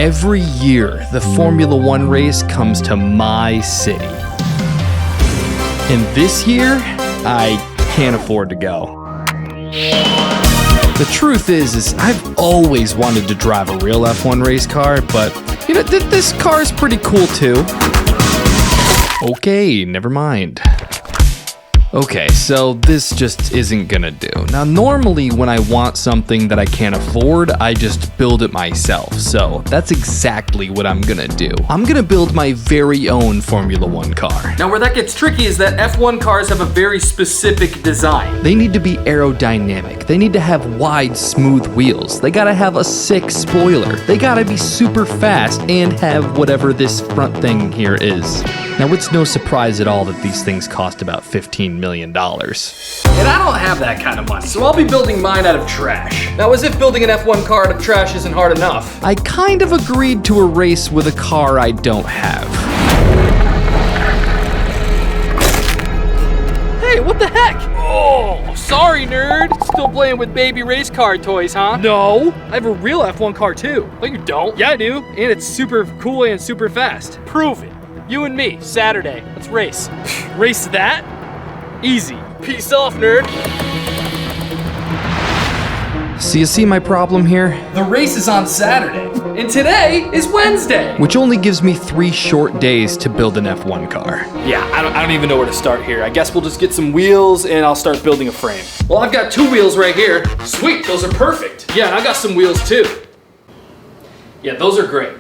Every year, the Formula One race comes to my city. And this year, I can't afford to go. The truth is I've always wanted to drive a real F1 race car, but you know, this car is pretty cool too. Okay, never mind. Okay, so this just isn't gonna do. Now, normally when I want something that I can't afford, I just build it myself. So that's exactly what I'm gonna do. I'm gonna build my very own Formula One car. Now, where that gets tricky is that F1 cars have a very specific design. They need to be aerodynamic. They need to have wide, smooth wheels. They gotta have a sick spoiler. They gotta be super fast and have whatever this front thing here is. Now, it's no surprise at all that these things cost about $15 million. And I don't have that kind of money, so I'll be building mine out of trash. Now, as if building an F1 car out of trash isn't hard enough. I kind of agreed to a race with a car I don't have. Hey, what the heck? Oh, sorry, nerd. Still playing with baby race car toys, huh? No, I have a real F1 car too. No, you don't. Yeah, I do, and it's super cool and super fast. Prove it. You and me, Saturday. Let's race. Race that? Easy. Peace off, nerd. So you see my problem here? The race is on Saturday, and today is Wednesday. Which only gives me 3 short days to build an F1 car. Yeah, I don't even know where to start here. I guess we'll just get some wheels and I'll start building a frame. Well, I've got 2 wheels right here. Sweet, those are perfect. Yeah, and I got some wheels too. Yeah, those are great.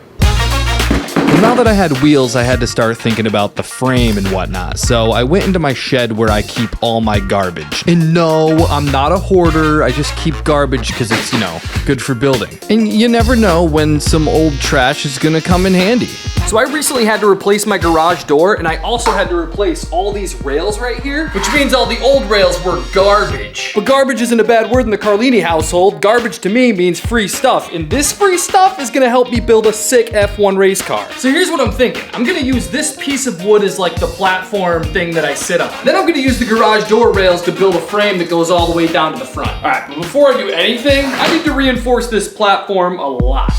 Well, now that I had wheels, I had to start thinking about the frame and whatnot. So I went into my shed where I keep all my garbage. And no, I'm not a hoarder. I just keep garbage because it's, you know, good for building. And you never know when some old trash is gonna come in handy. So I recently had to replace my garage door, and I also had to replace all these rails right here, which means all the old rails were garbage. But garbage isn't a bad word in the Carlini household. Garbage to me means free stuff, and this free stuff is gonna help me build a sick F1 race car. So here's what I'm thinking. I'm gonna use this piece of wood as like the platform thing that I sit on. Then I'm gonna use the garage door rails to build a frame that goes all the way down to the front. All right, but before I do anything, I need to reinforce this platform a lot.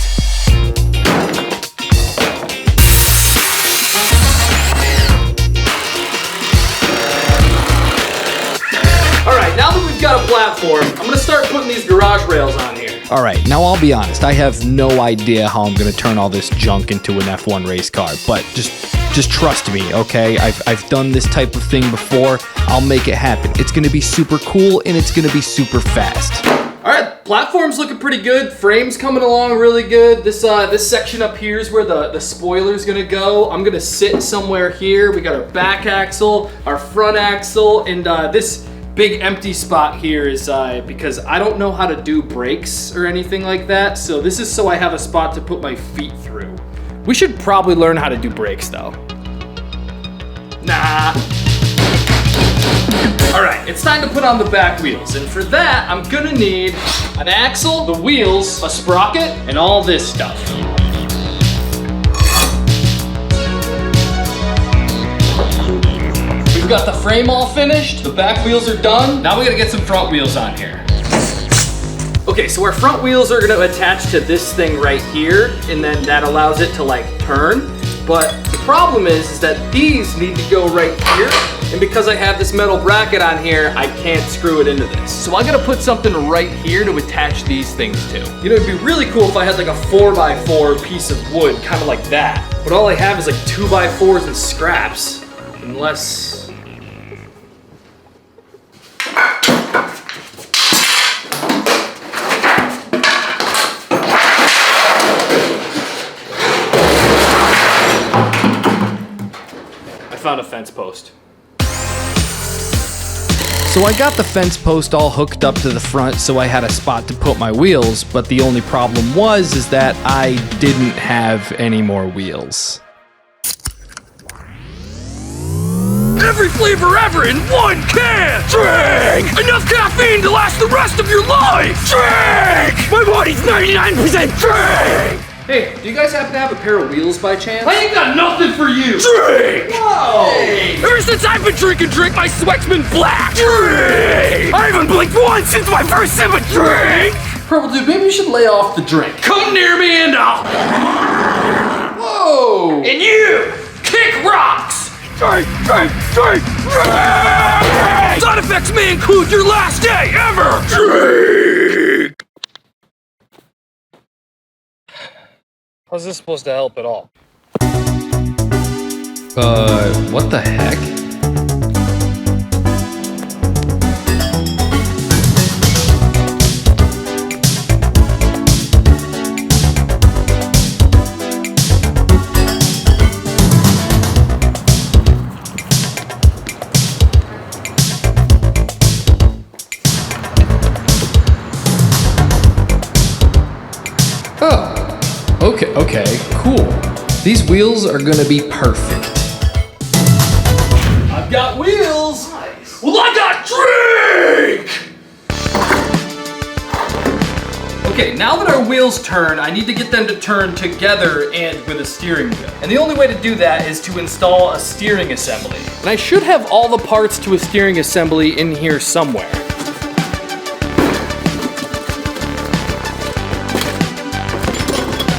Now that we've got a platform, I'm gonna start putting these garage rails on here. All right, now I'll be honest, I have no idea how I'm gonna turn all this junk into an F1 race car, but just trust me, okay? I've done this type of thing before. I'll make it happen. It's gonna be super cool and it's gonna be super fast. All right, platform's looking pretty good. Frame's coming along really good. This section up here is where the spoiler's gonna go. I'm gonna sit somewhere here. We got our back axle, our front axle, and this big empty spot here is because I don't know how to do brakes or anything like that. So this is so I have a spot to put my feet through. We should probably learn how to do brakes though. Nah. All right, it's time to put on the back wheels. And for that, I'm gonna need an axle, the wheels, a sprocket, and all this stuff. We've got the frame all finished, the back wheels are done. Now we gotta get some front wheels on here. Okay, so our front wheels are gonna attach to this thing right here, and then that allows it to like turn. But the problem is that these need to go right here, and because I have this metal bracket on here, I can't screw it into this. So I'm gonna put something right here to attach these things to. You know, it'd be really cool if I had like a 4x4 piece of wood, kind of like that. But all I have is like 2x4s and scraps, unless... found a fence post. So I got the fence post all hooked up to the front so I had a spot to put my wheels, but the only problem is that I didn't have any more wheels. Every flavor ever in one can! Drink! Enough caffeine to last the rest of your life! Drink! My body's 99% drink! Hey, do you guys happen to have a pair of wheels by chance? I ain't got nothing for you! Drink! Whoa! Hey. Ever since I've been drinking drink, my sweat's been black! Drink! I haven't blinked once since my first sip of drink! Purple dude, maybe you should lay off the drink. Come near me and I'll... drink, drink, drink, drink! Side effects may include your last day ever! Drink! How's this supposed to help at all? What the heck? Okay, cool. These wheels are gonna be perfect. I've got wheels! Nice. Well, I got drink! Okay, now that our wheels turn, I need to get them to turn together and with a steering wheel. And the only way to do that is to install a steering assembly. And I should have all the parts to a steering assembly in here somewhere.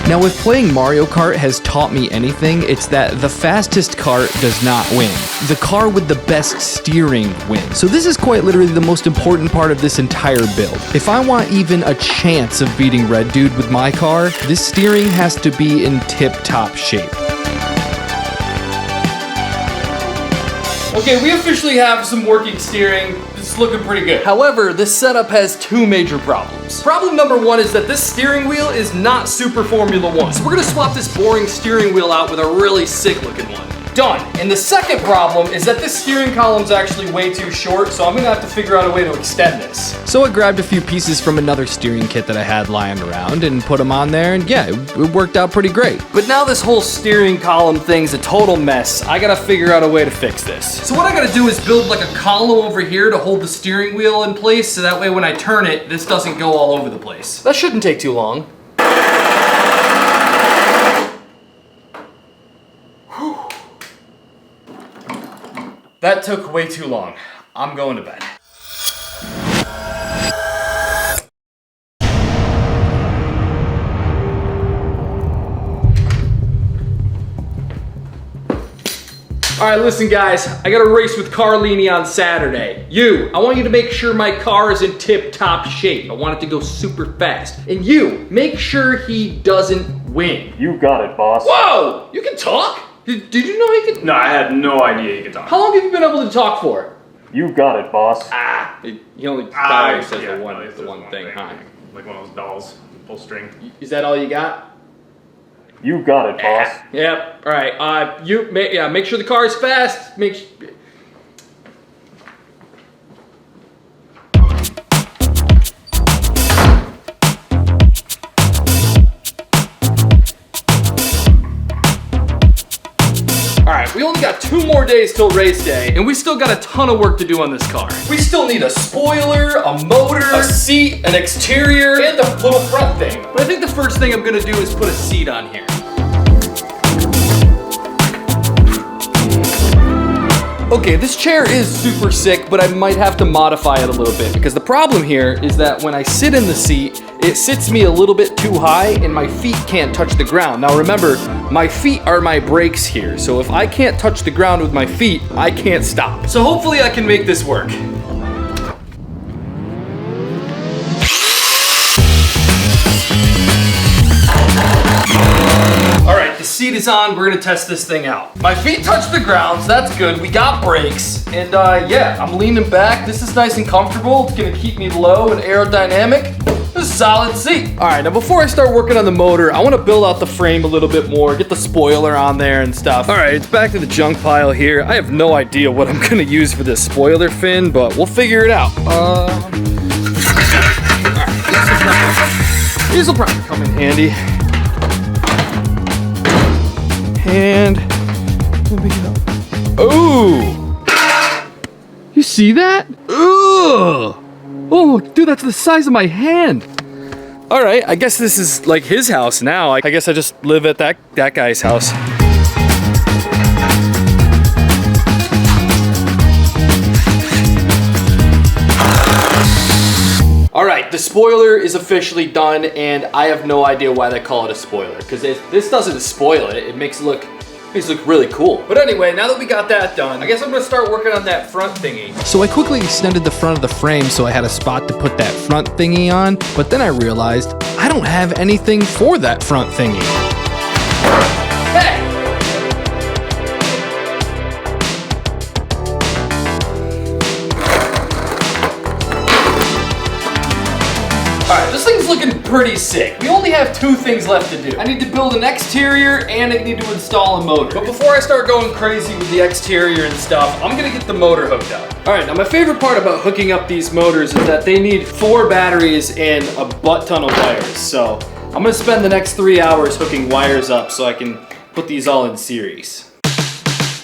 Now, if playing Mario Kart has taught me anything, it's that the fastest cart does not win. The car with the best steering wins. So this is quite literally the most important part of this entire build. If I want even a chance of beating Red Dude with my car, this steering has to be in tip-top shape. Okay, we officially have some working steering. It's looking pretty good. However, this setup has two major problems. Problem number one is that this steering wheel is not Super Formula One. So we're gonna swap this boring steering wheel out with a really sick looking one. Done. And the second problem is that this steering column's actually way too short, so I'm gonna have to figure out a way to extend this. So I grabbed a few pieces from another steering kit that I had lying around and put them on there, and yeah, it worked out pretty great. But now this whole steering column thing's a total mess. I gotta figure out a way to fix this. So what I gotta do is build like a column over here to hold the steering wheel in place, so that way when I turn it, this doesn't go all over the place. That shouldn't take too long. That took way too long. I'm going to bed. All right, listen guys, I got a race with Carlini on Saturday. I want you to make sure my car is in tip-top shape. I want it to go super fast. And you, make sure he doesn't win. You got it, boss. Whoa, you can talk? Did you know he could? No, I had no idea you could talk. How long have you been able to talk for? You got it, boss. He only says Yeah, the no, one it's just thing, huh? Like one of those dolls, full string. Is that all you got? You got it, boss. Yep. All right. Make sure the car is fast. We only got 2 more days till race day, and we still got a ton of work to do on this car. We still need a spoiler, a motor, a seat, an exterior, and the little front thing. But I think the first thing I'm gonna do is put a seat on here. Okay, this chair is super sick, but I might have to modify it a little bit because the problem here is that when I sit in the seat, it sits me a little bit too high and my feet can't touch the ground. Now remember, my feet are my brakes here, so if I can't touch the ground with my feet, I can't stop. So hopefully I can make this work. All right, the seat is on. We're gonna test this thing out. My feet touch the ground, so that's good. We got brakes, and yeah, I'm leaning back. This is nice and comfortable. It's gonna keep me low and aerodynamic. This is a solid seat. All right, now before I start working on the motor, I wanna build out the frame a little bit more, get the spoiler on there and stuff. All right, it's back to the junk pile here. I have no idea what I'm gonna use for this spoiler fin, but we'll figure it out. All right, these will probably come in handy. And oh, you see that? Ugh. Oh, dude, that's the size of my hand. All right, I guess this is like his house now. I guess I just live at that guy's house. All right, the spoiler is officially done, and I have no idea why they call it a spoiler, because this doesn't spoil it. It makes it look These look really cool. But anyway, now that we got that done, I guess I'm gonna start working on that front thingy. So I quickly extended the front of the frame so I had a spot to put that front thingy on, but then I realized I don't have anything for that front thingy. Hey! Alright, this thing's looking pretty sick. We only have 2 things left to do. I need to build an exterior and I need to install a motor. But before I start going crazy with the exterior and stuff, I'm gonna get the motor hooked up. Alright, now my favorite part about hooking up these motors is that they need 4 batteries and a butt ton of wires. So I'm gonna spend the next 3 hours hooking wires up so I can put these all in series.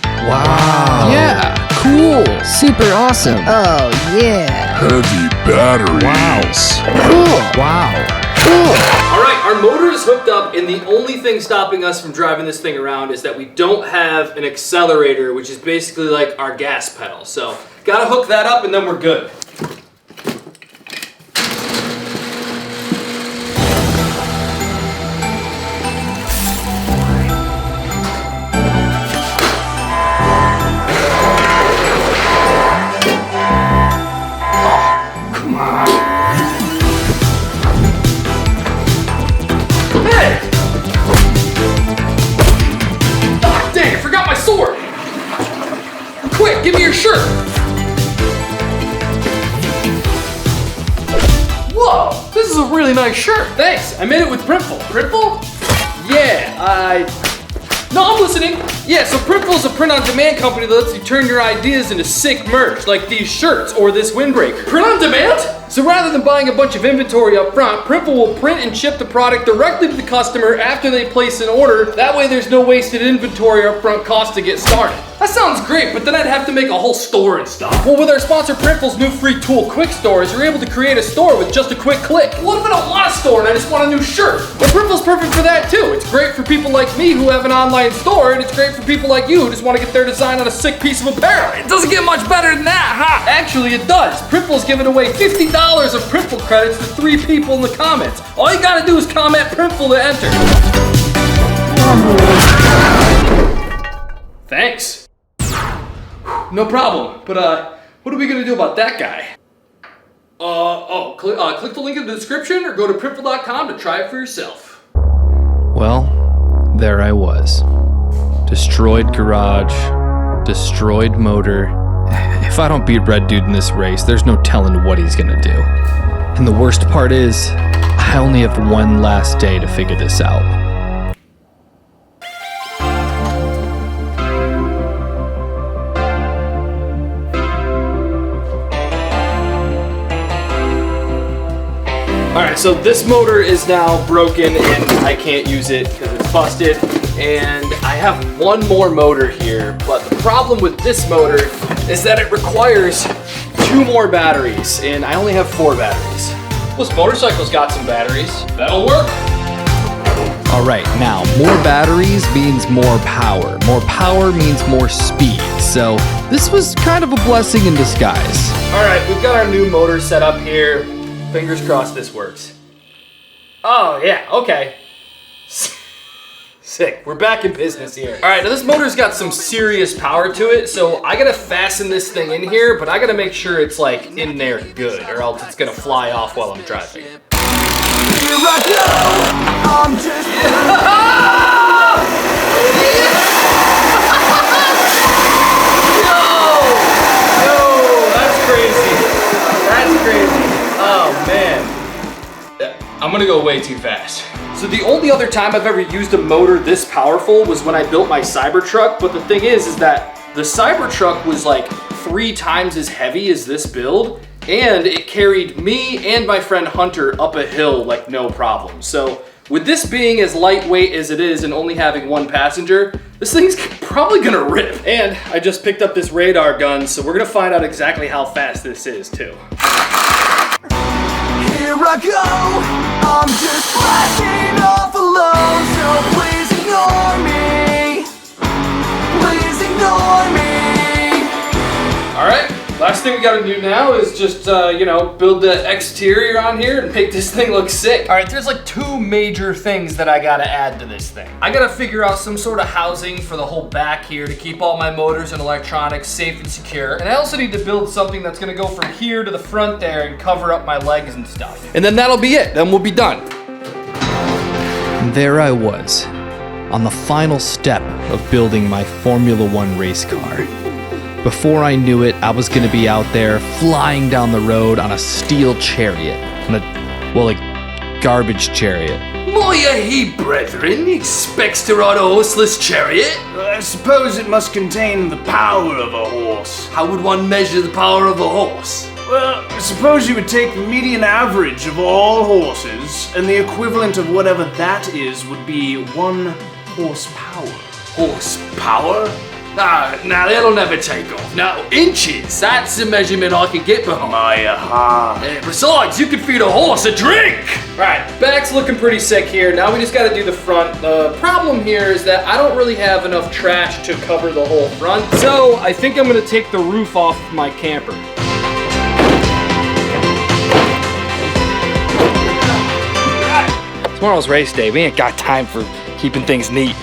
Wow. Yeah, cool. Super awesome. Oh, yeah. Heavy batteries. Cool. Wow. Cool. All right, our motor is hooked up, and the only thing stopping us from driving this thing around is that we don't have an accelerator, which is basically like our gas pedal. So, gotta hook that up, and then we're good. Quick, give me your shirt! Whoa, this is a really nice shirt. Thanks, I made it with Printful. Printful? Yeah, No, I'm listening. Yeah, so Printful is a print-on-demand company that lets you turn your ideas into sick merch, like these shirts or this windbreaker. Print-on-demand? So rather than buying a bunch of inventory up front, Printful will print and ship the product directly to the customer after they place an order. That way there's no wasted inventory or upfront cost to get started. That sounds great, but then I'd have to make a whole store and stuff. Well, with our sponsor Printful's new free tool, Quick Stores, you're able to create a store with just a quick click. What if I don't want a store and I just want a new shirt? Well, Printful's perfect for that too. It's great for people like me who have an online store, and it's great for people like you who just want to get their design on a sick piece of apparel. It doesn't get much better than that, huh? Actually, it does. Printful's giving away $50 of Printful credits to 3 people in the comments. All you gotta do is comment Printful to enter. Thanks. No problem, but what are we gonna do about that guy? Click the link in the description or go to Printful.com to try it for yourself. Well, there I was. Destroyed garage, destroyed motor. If I don't beat Red Dude in this race, there's no telling what he's gonna do. And the worst part is, I only have one last day to figure this out. Alright, so this motor is now broken and I can't use it because it's busted. And I have one more motor here, but the problem with this motor is that it requires 2 more batteries, and I only have 4 batteries. This motorcycle's got some batteries. That'll work. All right, now, more batteries means more power. More power means more speed. So this was kind of a blessing in disguise. Alright, we've got our new motor set up here. Fingers crossed this works. Oh, yeah, okay. Sick, we're back in business here. All right, now this motor's got some serious power to it, so I gotta fasten this thing in here, but I gotta make sure it's like in there good, or else it's gonna fly off while I'm driving. Here I go. I'm just Yo, that's crazy. That's crazy. Oh man. I'm gonna go way too fast. So the only other time I've ever used a motor this powerful was when I built my Cybertruck, but the thing is that the Cybertruck was like 3 times as heavy as this build, and it carried me and my friend Hunter up a hill like no problem. So with this being as lightweight as it is and only having 1 passenger, this thing's probably gonna rip. And I just picked up this radar gun, so we're gonna find out exactly how fast this is too. here I go. I'm just flashing off alone, so please ignore me. Please ignore me. All right, Last thing we gotta do now is just, build the exterior on here and make this thing look sick. All right, there's like 2 major things that I gotta add to this thing. I gotta figure out some sort of housing for the whole back here to keep all my motors and electronics safe and secure. And I also need to build something that's gonna go from here to the front there and cover up my legs and stuff. And then that'll be it, then we'll be done. And there I was, on the final step of building my Formula One race car. Before I knew it, I was gonna be out there flying down the road on a steel chariot. A garbage chariot. Moya he, brethren, expects to ride a horseless chariot? I suppose it must contain the power of a horse. How would one measure the power of a horse? Well, I suppose you would take the median average of all horses, and the equivalent of whatever that is would be 1 horsepower. Horsepower? Nah, that'll never take off. Now, inches, that's the measurement I can get behind. Besides, you can feed a horse a drink! Alright, back's looking pretty sick here. Now we just gotta do the front. The problem here is that I don't really have enough trash to cover the whole front. So I think I'm gonna take the roof off of my camper. Tomorrow's race day. We ain't got time for keeping things neat.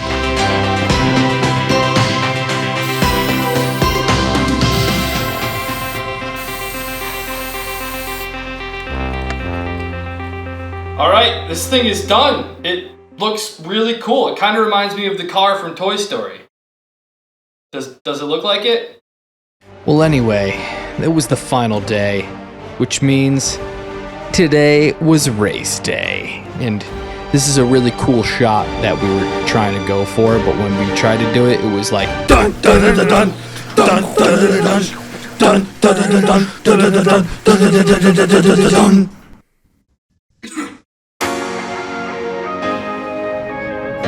All right, this thing is done. It looks really cool. It kind of reminds me of the car from Toy Story. Does it look like it? Well, anyway, it was the final day, which means today was race day. And this is a really cool shot that we were trying to go for, but when we tried to do it, it was like dun dun dun dun dun dun dun dun dun dun dun dun dun.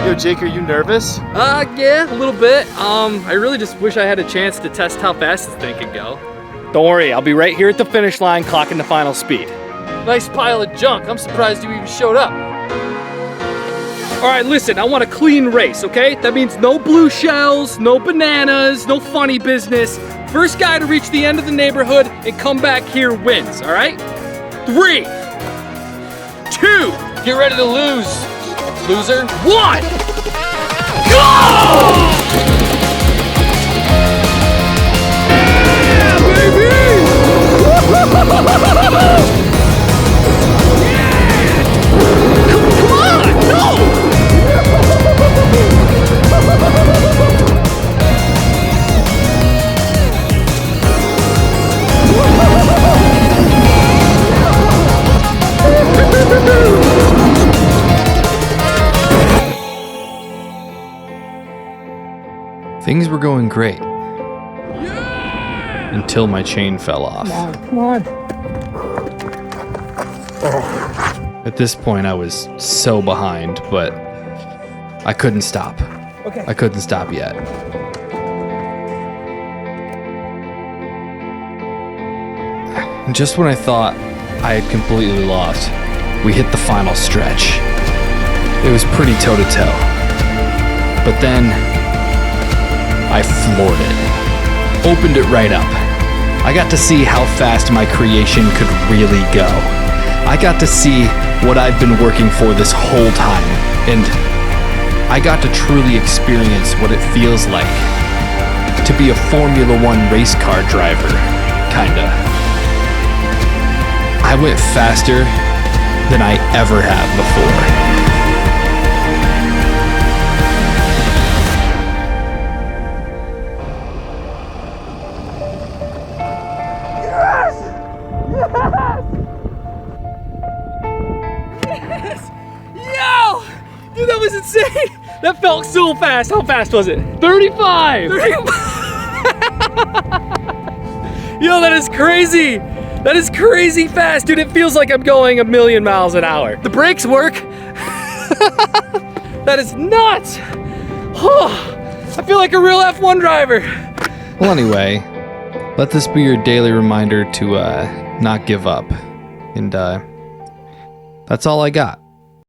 Yo, Jake, are you nervous? Yeah, a little bit. I really just wish I had a chance to test how fast this thing could go. Don't worry, I'll be right here at the finish line clocking the final speed. Nice pile of junk. I'm surprised you even showed up. All right, listen, I want a clean race, okay? That means no blue shells, no bananas, no funny business. First guy to reach the end of the neighborhood and come back here wins, all right? 3, 2, get ready to lose, loser. 1, go! Yeah, baby! Come on, no! Things were going great. Until my chain fell off. Come on. At this point, I was so behind, but I couldn't stop. Okay. I couldn't stop yet. And just when I thought I had completely lost, we hit the final stretch. It was pretty toe-to-toe. But then, I floored it. Opened it right up. I got to see how fast my creation could really go. I got to see what I've been working for this whole time, and I got to truly experience what it feels like to be a Formula One race car driver, kinda. I went faster than I ever have before. Yo! Dude, that was insane! That felt so fast. How fast was it? 35! 35! Yo, that is crazy! That is crazy fast, dude. It feels like I'm going 1,000,000 miles an hour. The brakes work. That is nuts! I feel like a real F1 driver. Well, anyway, let this be your daily reminder to not give up. And that's all I got.